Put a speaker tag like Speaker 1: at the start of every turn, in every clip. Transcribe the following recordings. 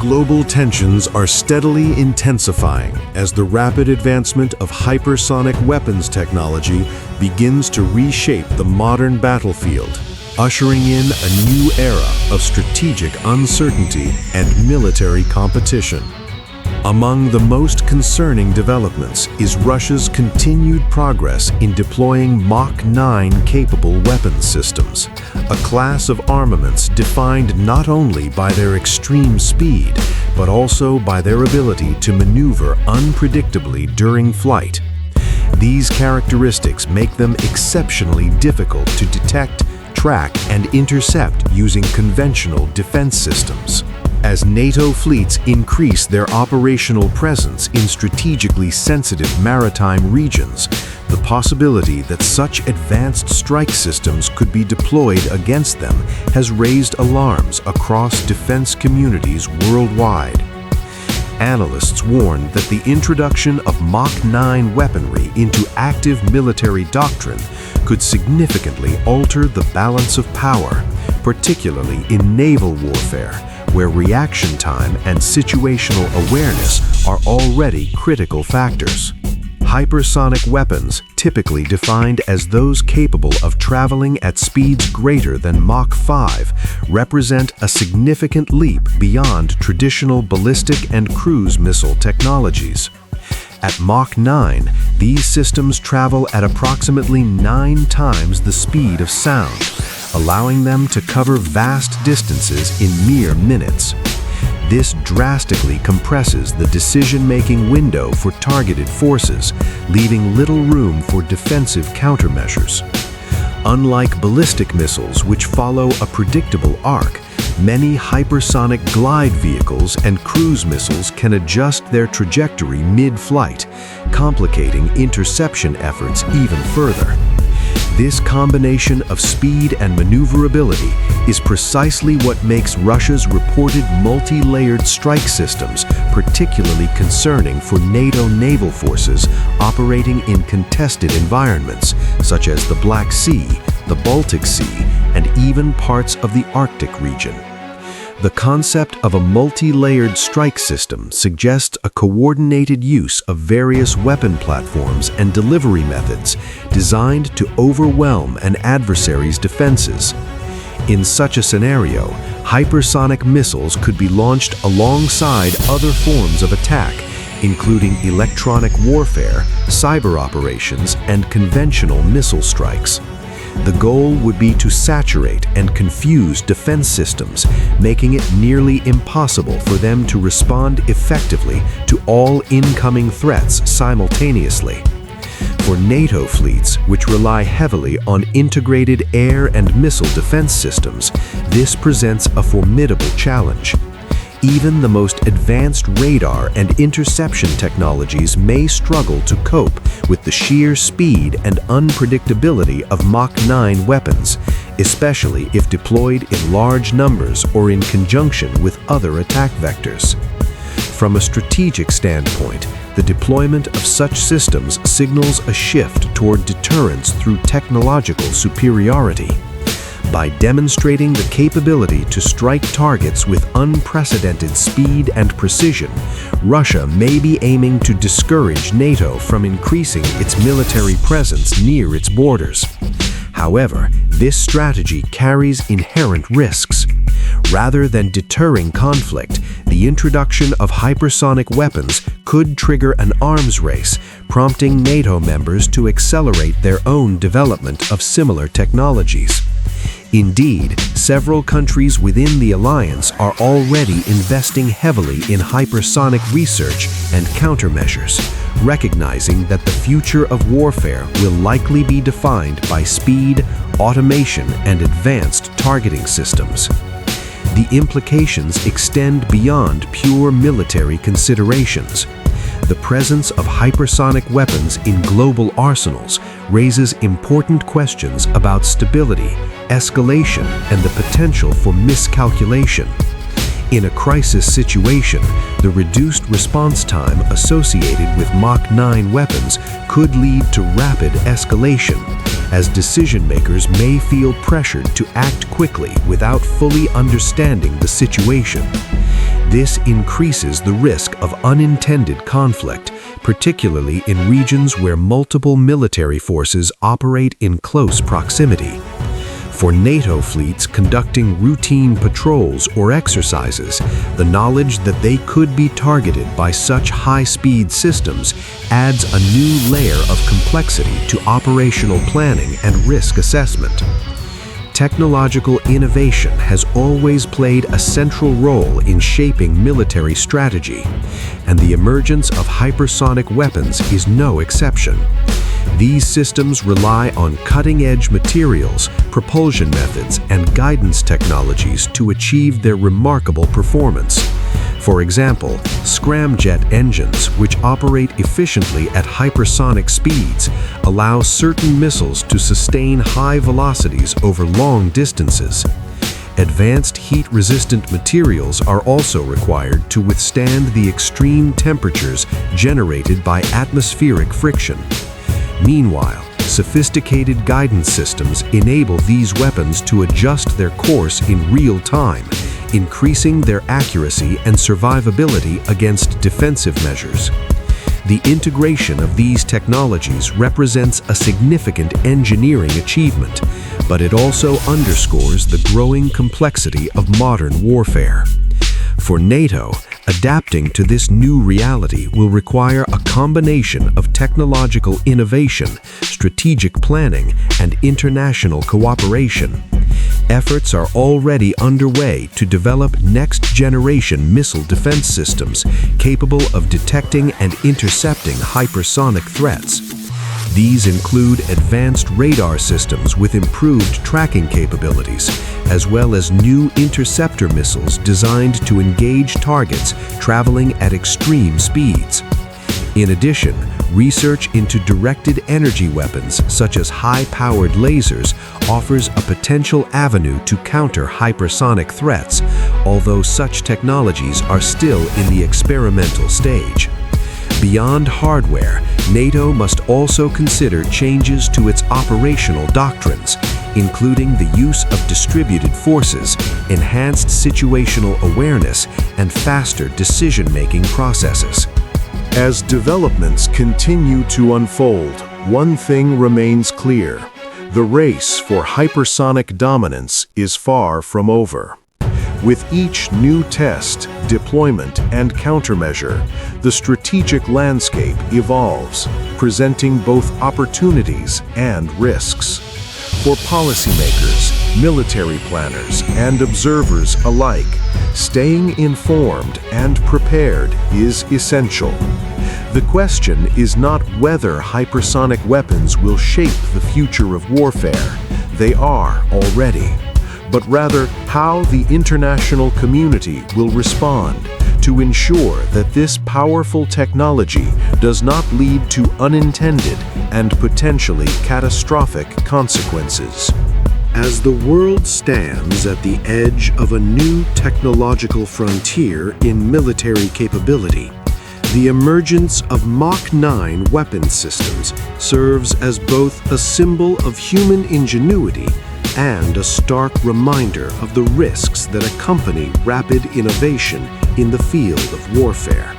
Speaker 1: Global tensions are steadily intensifying as the rapid advancement of hypersonic weapons technology begins to reshape the modern battlefield, ushering in a new era of strategic uncertainty and military competition. Among the most concerning developments is Russia's continued progress in deploying Mach 9 capable weapons systems, a class of armaments defined not only by their extreme speed, but also by their ability to maneuver unpredictably during flight. These characteristics make them exceptionally difficult to detect, track, and intercept using conventional defense systems. As NATO fleets increase their operational presence in strategically sensitive maritime regions, the possibility that such advanced strike systems could be deployed against them has raised alarms across defense communities worldwide. Analysts warn that the introduction of Mach 9 weaponry into active military doctrine could significantly alter the balance of power, particularly in naval warfare, where reaction time and situational awareness are already critical factors. Hypersonic weapons, typically defined as those capable of traveling at speeds greater than Mach 5, represent a significant leap beyond traditional ballistic and cruise missile technologies. At Mach 9, these systems travel at approximately 9 times the speed of sound, allowing them to cover vast distances in mere minutes. This drastically compresses the decision-making window for targeted forces, leaving little room for defensive countermeasures. Unlike ballistic missiles, which follow a predictable arc, many hypersonic glide vehicles and cruise missiles can adjust their trajectory mid-flight, complicating interception efforts even further. This combination of speed and maneuverability is precisely what makes Russia's reported multi-layered strike systems particularly concerning for NATO naval forces operating in contested environments such as the Black Sea, the Baltic Sea, and even parts of the Arctic region. The concept of a multi-layered strike system suggests a coordinated use of various weapon platforms and delivery methods designed to overwhelm an adversary's defenses. In such a scenario, hypersonic missiles could be launched alongside other forms of attack, including electronic warfare, cyber operations, and conventional missile strikes. The goal would be to saturate and confuse defense systems, making it nearly impossible for them to respond effectively to all incoming threats simultaneously. For NATO fleets, which rely heavily on integrated air and missile defense systems, this presents a formidable challenge. Even the most advanced radar and interception technologies may struggle to cope with the sheer speed and unpredictability of Mach 9 weapons, especially if deployed in large numbers or in conjunction with other attack vectors. From a strategic standpoint, the deployment of such systems signals a shift toward deterrence through technological superiority. By demonstrating the capability to strike targets with unprecedented speed and precision, Russia may be aiming to discourage NATO from increasing its military presence near its borders. However, this strategy carries inherent risks. Rather than deterring conflict, the introduction of hypersonic weapons could trigger an arms race, prompting NATO members to accelerate their own development of similar technologies. Indeed, several countries within the alliance are already investing heavily in hypersonic research and countermeasures, recognizing that the future of warfare will likely be defined by speed, automation, and advanced targeting systems. The implications extend beyond pure military considerations. The presence of hypersonic weapons in global arsenals raises important questions about stability, escalation, and the potential for miscalculation. In a crisis situation, the reduced response time associated with Mach 9 weapons could lead to rapid escalation, as decision-makers may feel pressured to act quickly without fully understanding the situation. This increases the risk of unintended conflict, particularly in regions where multiple military forces operate in close proximity. For NATO fleets conducting routine patrols or exercises, the knowledge that they could be targeted by such high-speed systems adds a new layer of complexity to operational planning and risk assessment. Technological innovation has always played a central role in shaping military strategy, and the emergence of hypersonic weapons is no exception. These systems rely on cutting-edge materials, propulsion methods, and guidance technologies to achieve their remarkable performance. For example, scramjet engines, which operate efficiently at hypersonic speeds, allow certain missiles to sustain high velocities over long distances. Advanced heat-resistant materials are also required to withstand the extreme temperatures generated by atmospheric friction. Meanwhile, sophisticated guidance systems enable these weapons to adjust their course in real time, increasing their accuracy and survivability against defensive measures. The integration of these technologies represents a significant engineering achievement, but it also underscores the growing complexity of modern warfare. For NATO, adapting to this new reality will require a combination of technological innovation, strategic planning, and international cooperation. Efforts are already underway to develop next-generation missile defense systems capable of detecting and intercepting hypersonic threats. These include advanced radar systems with improved tracking capabilities, as well as new interceptor missiles designed to engage targets traveling at extreme speeds. In addition, research into directed energy weapons such as high-powered lasers offers a potential avenue to counter hypersonic threats, although such technologies are still in the experimental stage. Beyond hardware, NATO must also consider changes to its operational doctrines, including the use of distributed forces, enhanced situational awareness, and faster decision-making processes. As developments continue to unfold, one thing remains clear: the race for hypersonic dominance is far from over. With each new test, deployment, and countermeasure, the strategic landscape evolves, presenting both opportunities and risks. For policymakers, military planners, and observers alike, staying informed and prepared is essential. The question is not whether hypersonic weapons will shape the future of warfare. They are already. But rather how the international community will respond to ensure that this powerful technology does not lead to unintended and potentially catastrophic consequences. As the world stands at the edge of a new technological frontier in military capability, the emergence of Mach 9 weapon systems serves as both a symbol of human ingenuity and a stark reminder of the risks that accompany rapid innovation in the field of warfare.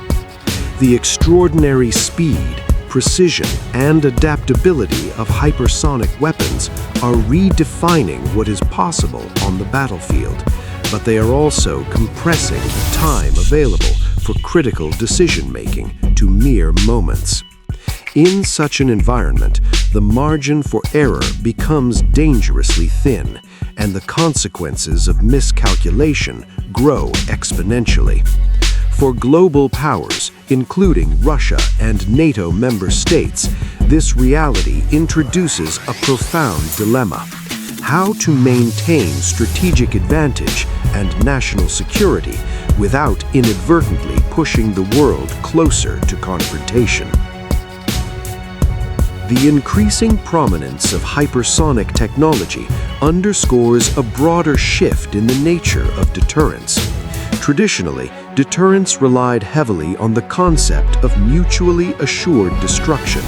Speaker 1: The extraordinary speed, precision, and adaptability of hypersonic weapons are redefining what is possible on the battlefield, but they are also compressing the time available for critical decision-making to mere moments. In such an environment, the margin for error becomes dangerously thin, and the consequences of miscalculation grow exponentially. For global powers, including Russia and NATO member states, this reality introduces a profound dilemma: how to maintain strategic advantage and national security without inadvertently pushing the world closer to confrontation. The increasing prominence of hypersonic technology underscores a broader shift in the nature of deterrence. Traditionally, deterrence relied heavily on the concept of mutually assured destruction,